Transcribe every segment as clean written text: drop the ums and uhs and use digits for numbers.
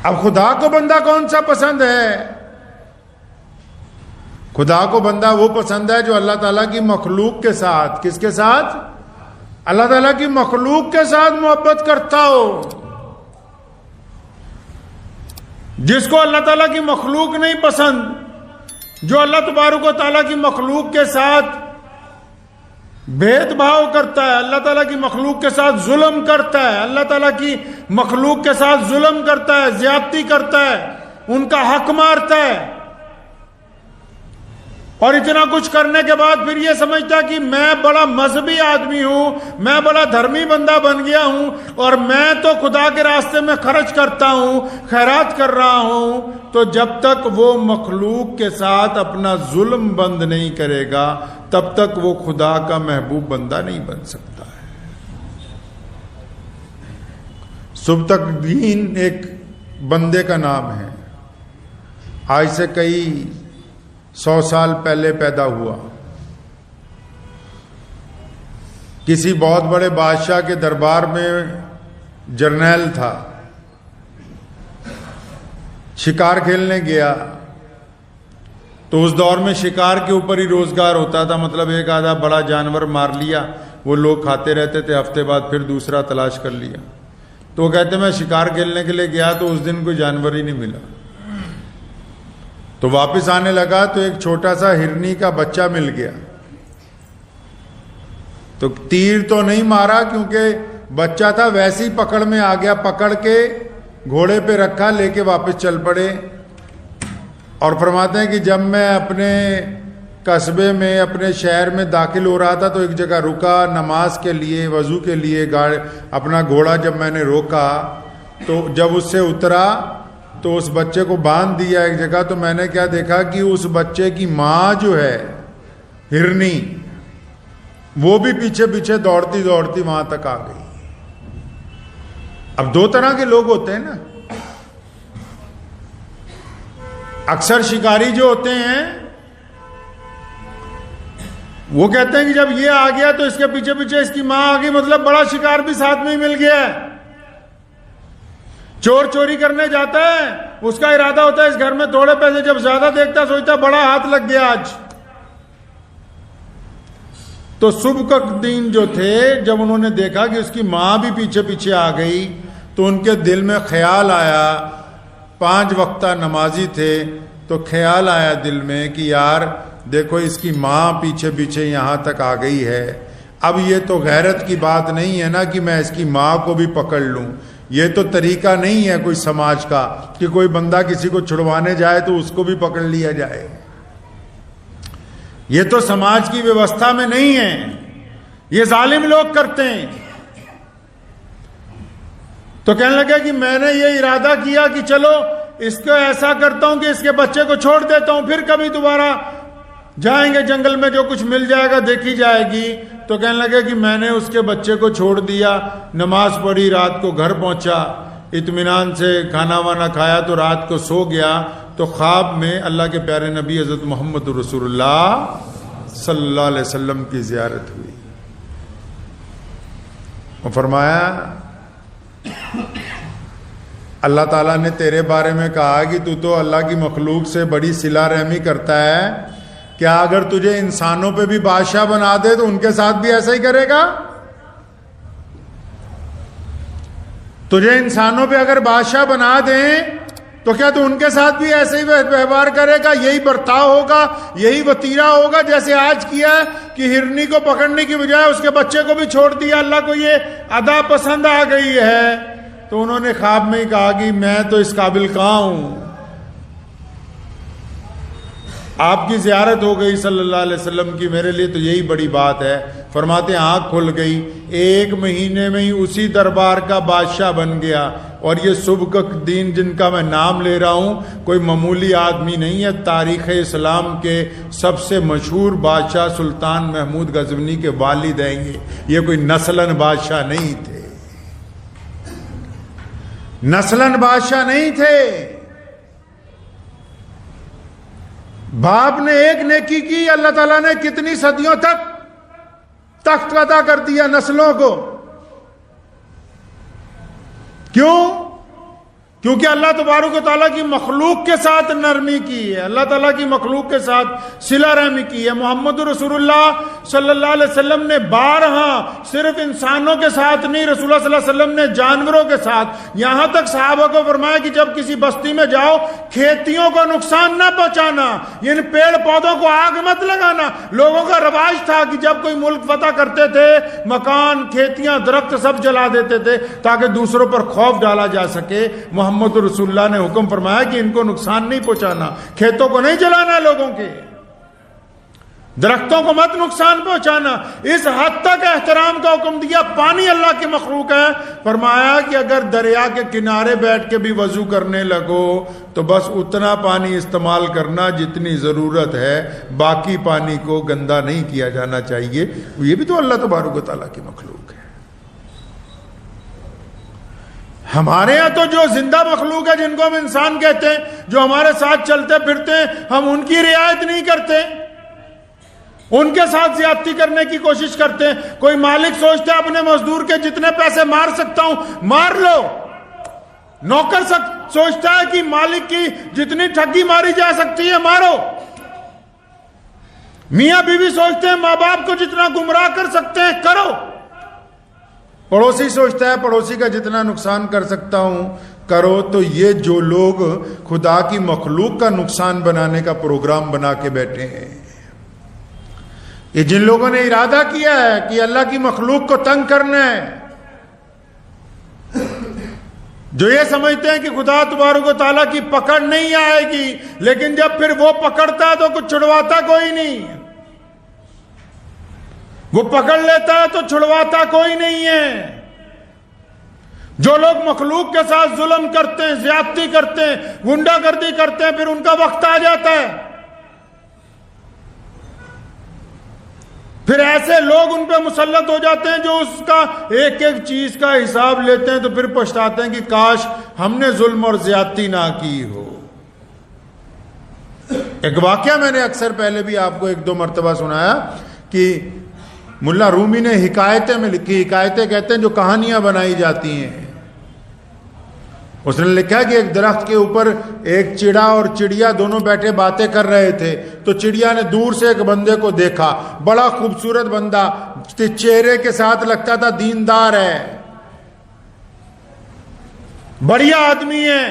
اب خدا کو بندہ کون سا پسند ہے؟ خدا کو بندہ وہ پسند ہے جو اللہ تعالیٰ کی مخلوق کے ساتھ، کس کے ساتھ؟ اللہ تعالیٰ کی مخلوق کے ساتھ محبت کرتا ہو۔ جس کو اللہ تعالیٰ کی مخلوق نہیں پسند، جو اللہ تبارک و تعالیٰ کی مخلوق کے ساتھ بھید بھاؤ کرتا ہے، اللہ تعالیٰ کی مخلوق کے ساتھ ظلم کرتا ہے، اللہ تعالیٰ کی مخلوق کے ساتھ ظلم کرتا ہے، زیادتی کرتا ہے، ان کا حق مارتا ہے، اور اتنا کچھ کرنے کے بعد پھر یہ سمجھتا کہ میں بڑا مذہبی آدمی ہوں، میں بڑا دھرمی بندہ بن گیا ہوں، اور میں تو خدا کے راستے میں خرچ کرتا ہوں، خیرات کر رہا ہوں، تو جب تک وہ مخلوق کے ساتھ اپنا ظلم بند نہیں کرے گا تب تک وہ خدا کا محبوب بندہ نہیں بن سکتا ہے۔ سبکتگین ایک بندے کا نام ہے، آج سے کئی 100 سال پہلے پیدا ہوا، کسی بہت بڑے بادشاہ کے دربار میں جرنیل تھا، شکار کھیلنے گیا، تو اس دور میں شکار کے اوپر ہی روزگار ہوتا تھا، مطلب ایک آدھا بڑا جانور مار لیا، وہ لوگ کھاتے رہتے تھے، ہفتے بعد پھر دوسرا تلاش کر لیا۔ تو وہ کہتے میں شکار کھیلنے کے لیے گیا تو اس دن کوئی جانور ہی نہیں ملا، تو واپس آنے لگا تو ایک چھوٹا سا ہرنی کا بچہ مل گیا، تو تیر تو نہیں مارا کیونکہ بچہ تھا، ویسی پکڑ میں آ گیا، پکڑ کے گھوڑے پہ رکھا، لے کے واپس چل پڑے۔ اور فرماتے ہیں کہ جب میں اپنے قصبے میں، اپنے شہر میں داخل ہو رہا تھا تو ایک جگہ رکا نماز کے لیے، وضو کے لیے، اپنا گھوڑا جب میں نے روکا تو جب اس سے اترا تو اس بچے کو باندھ دیا ایک جگہ، تو میں نے کیا دیکھا کہ اس بچے کی ماں جو ہے ہرنی، وہ بھی پیچھے پیچھے دوڑتی دوڑتی وہاں تک آ گئی۔ اب دو طرح کے لوگ ہوتے ہیں نا، اکثر شکاری جو ہوتے ہیں وہ کہتے ہیں کہ جب یہ آ گیا تو اس کے پیچھے پیچھے اس کی ماں آ گئی، مطلب بڑا شکار بھی ساتھ میں ہی مل گیا ہے۔ چور چوری کرنے جاتا ہے، اس کا ارادہ ہوتا ہے اس گھر میں تھوڑے پیسے، جب زیادہ دیکھتا سوچتا بڑا ہاتھ لگ گیا آج۔ تو سبکتگین جو تھے، جب انہوں نے دیکھا کہ اس کی ماں بھی پیچھے پیچھے آ گئی تو ان کے دل میں خیال آیا، 5 وقتہ نمازی تھے، تو خیال آیا دل میں کہ یار دیکھو اس کی ماں پیچھے پیچھے یہاں تک آ گئی ہے، اب یہ تو غیرت کی بات نہیں ہے نا کہ میں اس کی ماں کو بھی پکڑ لوں، یہ تو طریقہ نہیں ہے کوئی سماج کا کہ کوئی بندہ کسی کو چھڑوانے جائے تو اس کو بھی پکڑ لیا جائے، یہ تو سماج کی ویوستھا میں نہیں ہے، یہ ظالم لوگ کرتے ہیں۔ تو کہنے لگا کہ میں نے یہ ارادہ کیا کہ چلو اس کو ایسا کرتا ہوں کہ اس کے بچے کو چھوڑ دیتا ہوں، پھر کبھی دوبارہ جائیں گے جنگل میں، جو کچھ مل جائے گا دیکھی جائے گی۔ تو کہنے لگے کہ میں نے اس کے بچے کو چھوڑ دیا، نماز پڑھی، رات کو گھر پہنچا، اطمینان سے کھانا وانا کھایا تو رات کو سو گیا، تو خواب میں اللہ کے پیارے نبی حضرت محمد رسول اللہ صلی اللہ علیہ وسلم کی زیارت ہوئی، اور فرمایا اللہ تعالیٰ نے تیرے بارے میں کہا کہ تو اللہ کی مخلوق سے بڑی صلہ رحمی کرتا ہے، کیا اگر تجھے انسانوں پہ بھی بادشاہ بنا دے تو ان کے ساتھ بھی ایسا ہی کرے گا؟ تجھے انسانوں پہ اگر بادشاہ بنا دیں تو کیا تو ان کے ساتھ بھی ایسے ہی ویوہار کرے گا، یہی برتاؤ ہوگا، یہی وتیرہ ہوگا جیسے آج کیا ہے کہ ہرنی کو پکڑنے کی بجائے اس کے بچے کو بھی چھوڑ دیا؟ اللہ کو یہ ادا پسند آ گئی ہے۔ تو انہوں نے خواب میں ہی کہا کہ میں تو اس قابل کہاں ہوں۔ آپ کی زیارت ہو گئی صلی اللہ علیہ وسلم کی، میرے لیے تو یہی بڑی بات ہے۔ فرماتے ہیں آنکھ کھل گئی، 1 مہینے میں ہی اسی دربار کا بادشاہ بن گیا، اور یہ سبکتگین جن کا میں نام لے رہا ہوں کوئی معمولی آدمی نہیں ہے، تاریخ اسلام کے سب سے مشہور بادشاہ سلطان محمود غزنوی کے والد ہیں یہ کوئی نسلاً بادشاہ نہیں تھے، نسلاً بادشاہ نہیں تھے۔ باپ نے ایک نیکی کی، اللہ تعالیٰ نے کتنی صدیوں تک تخت عطا کر دیا نسلوں کو۔ کیوں؟ کیونکہ اللہ تبارک و تعالیٰ کی مخلوق کے ساتھ نرمی کی ہے، اللہ تعالیٰ کی مخلوق کے ساتھ صلہ رحمی کی ہے۔ محمد رسول اللہ صلی اللہ علیہ وسلم نے بارہا صرف انسانوں کے ساتھ نہیں، رسول اللہ صلی اللہ علیہ وسلم نے جانوروں کے ساتھ، یہاں تک صحابہ کو فرمایا کہ جب کسی بستی میں جاؤ کھیتیوں کو نقصان نہ پہنچانا، یعنی پیڑ پودوں کو آگ مت لگانا۔ لوگوں کا رواج تھا کہ جب کوئی ملک فتح کرتے تھے مکان، کھیتیاں، درخت سب جلا دیتے تھے تاکہ دوسروں پر خوف ڈالا جا سکے۔ محمد رسول اللہ نے حکم فرمایا کہ ان کو نقصان نہیں پہنچانا، کھیتوں کو نہیں جلانا، لوگوں کے درختوں کو مت نقصان پہنچانا۔ اس حد تک احترام کا حکم دیا۔ پانی اللہ کی مخلوق ہے، فرمایا کہ اگر دریا کے کنارے بیٹھ کے بھی وضو کرنے لگو تو بس اتنا پانی استعمال کرنا جتنی ضرورت ہے، باقی پانی کو گندا نہیں کیا جانا چاہیے۔ یہ بھی تو اللہ تبارک و تعالیٰ کی مخلوق ہے۔ ہمارے یہاں تو جو زندہ مخلوق ہے جن کو ہم انسان کہتے ہیں، جو ہمارے ساتھ چلتے پھرتے ہیں، ہم ان کی رعایت نہیں کرتے، ان کے ساتھ زیادتی کرنے کی کوشش کرتے ہیں۔ کوئی مالک سوچتا ہے اپنے مزدور کے جتنے پیسے مار سکتا ہوں مار لو، نوکر سوچتا ہے کہ مالک کی جتنی ٹھگی ماری جا سکتی ہے مارو، میاں بیوی سوچتے ہیں ماں باپ کو جتنا گمراہ کر سکتے ہیں کرو، پڑوسی سوچتا ہے پڑوسی کا جتنا نقصان کر سکتا ہوں کرو۔ تو یہ جو لوگ خدا کی مخلوق کا نقصان بنانے کا پروگرام بنا کے بیٹھے ہیں، یہ جن لوگوں نے ارادہ کیا ہے کہ اللہ کی مخلوق کو تنگ کرنا ہے، جو یہ سمجھتے ہیں کہ خدا تبارک و تعالیٰ کی پکڑ نہیں آئے گی، لیکن جب پھر وہ پکڑتا ہے تو کچھ چھڑواتا کوئی نہیں، وہ پکڑ لیتا ہے تو چھڑواتا کوئی نہیں ہے۔ جو لوگ مخلوق کے ساتھ ظلم کرتے ہیں، زیادتی کرتے ہیں، غنڈہ گردی کرتے ہیں، پھر ان کا وقت آ جاتا ہے، پھر ایسے لوگ ان پہ مسلط ہو جاتے ہیں جو اس کا ایک ایک چیز کا حساب لیتے ہیں، تو پھر پچھتاتے ہیں کہ کاش ہم نے ظلم اور زیادتی نہ کی ہو۔ ایک واقعہ میں نے اکثر پہلے بھی آپ کو ایک دو مرتبہ سنایا کہ ملا رومی نے حکایتیں میں لکھی، حکایتیں کہتے ہیں جو کہانیاں بنائی جاتی ہیں۔ اس نے لکھا کہ ایک درخت کے اوپر ایک چڑا اور چڑیا دونوں بیٹھے باتیں کر رہے تھے، تو چڑیا نے دور سے ایک بندے کو دیکھا، بڑا خوبصورت بندہ، چہرے کے ساتھ لگتا تھا دیندار ہے، بڑھیا آدمی ہے۔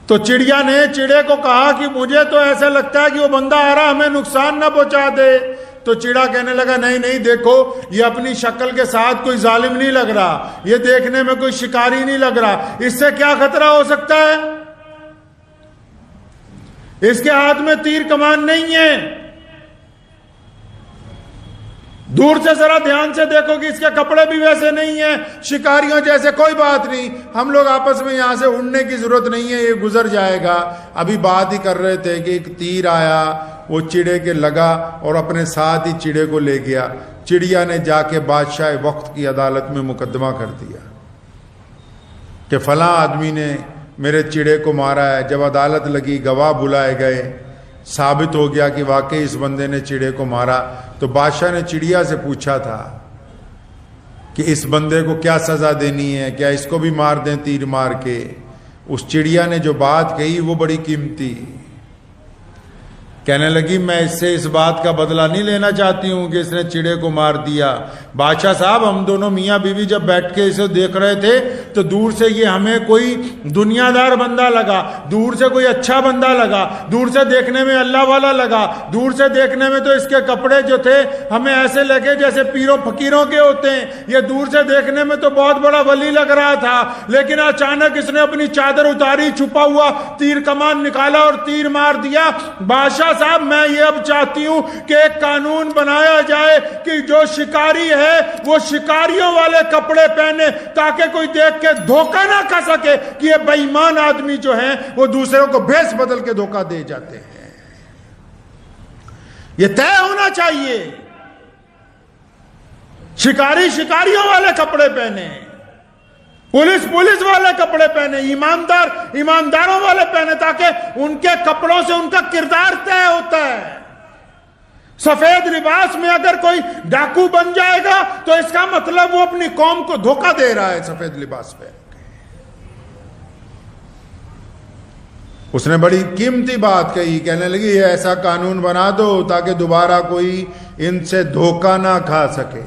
تو چڑیا نے چڑے کو کہا کہ مجھے تو ایسا لگتا ہے کہ وہ بندہ آ رہا ہمیں نقصان نہ پہنچا دے۔ تو چڑا کہنے لگا نہیں نہیں، دیکھو یہ اپنی شکل کے ساتھ کوئی ظالم نہیں لگ رہا، یہ دیکھنے میں کوئی شکاری نہیں لگ رہا، اس سے کیا خطرہ ہو سکتا ہے؟ اس کے ہاتھ میں تیر کمان نہیں ہے، دور سے ذرا دھیان سے دیکھو کہ اس کے کپڑے بھی ویسے نہیں ہیں شکاریوں جیسے، کوئی بات نہیں، ہم لوگ آپس میں یہاں سے اڑنے کی ضرورت نہیں ہے، یہ گزر جائے گا۔ ابھی بات ہی کر رہے تھے کہ ایک تیر آیا، وہ چڑے کے لگا اور اپنے ساتھ ہی چڑے کو لے گیا۔ چڑیا نے جا کے بادشاہ وقت کی عدالت میں مقدمہ کر دیا کہ فلاں آدمی نے میرے چڑے کو مارا ہے۔ جب عدالت لگی، گواہ بلائے گئے، ثابت ہو گیا کہ واقعی اس بندے نے چڑے کو مارا، تو بادشاہ نے چڑیا سے پوچھا تھا کہ اس بندے کو کیا سزا دینی ہے، کیا اس کو بھی مار دیں تیر مار کے؟ اس چڑیا نے جو بات کہی وہ بڑی قیمتی، کہنے لگی میں اس سے اس بات کا بدلہ نہیں لینا چاہتی ہوں کہ اس نے چڑے کو مار دیا۔ بادشاہ صاحب، ہم دونوں میاں بیوی جب بیٹھ کے اسے دیکھ رہے تھے تو دور سے یہ ہمیں کوئی دنیا دار بندہ لگا، دور سے کوئی اچھا بندہ لگا، دور سے دیکھنے میں اللہ والا لگا، دور سے دیکھنے میں تو اس کے کپڑے جو تھے ہمیں ایسے لگے جیسے پیروں فقیروں کے ہوتے ہیں، یہ دور سے دیکھنے میں تو بہت بڑا ولی لگ رہا تھا، لیکن اچانک اس نے اپنی چادر اتاری، چھپا ہوا تیر کمان نکالا اور تیر مار دیا۔ بادشاہ صاحب، میں یہ اب چاہتی ہوں کہ ایک قانون بنایا جائے کہ جو شکاری ہے وہ شکاریوں والے کپڑے پہنے، تاکہ کوئی دیکھ کے دھوکہ نہ کھا سکے کہ یہ بے ایمان آدمی جو ہیں وہ دوسروں کو بھیس بدل کے دھوکہ دے جاتے ہیں۔ یہ طے ہونا چاہیے، شکاری شکاریوں والے کپڑے پہنے، پولیس پولیس والے کپڑے پہنے، ایماندار ایمانداروں والے پہنے، تاکہ ان کے کپڑوں سے ان کا کردار طے ہوتا ہے۔ سفید لباس میں اگر کوئی ڈاکو بن جائے گا تو اس کا مطلب وہ اپنی قوم کو دھوکہ دے رہا ہے سفید لباس پہ. اس نے بڑی قیمتی بات کہی, کہنے لگی ایسا قانون بنا دو تاکہ دوبارہ کوئی ان سے دھوکہ نہ کھا سکے.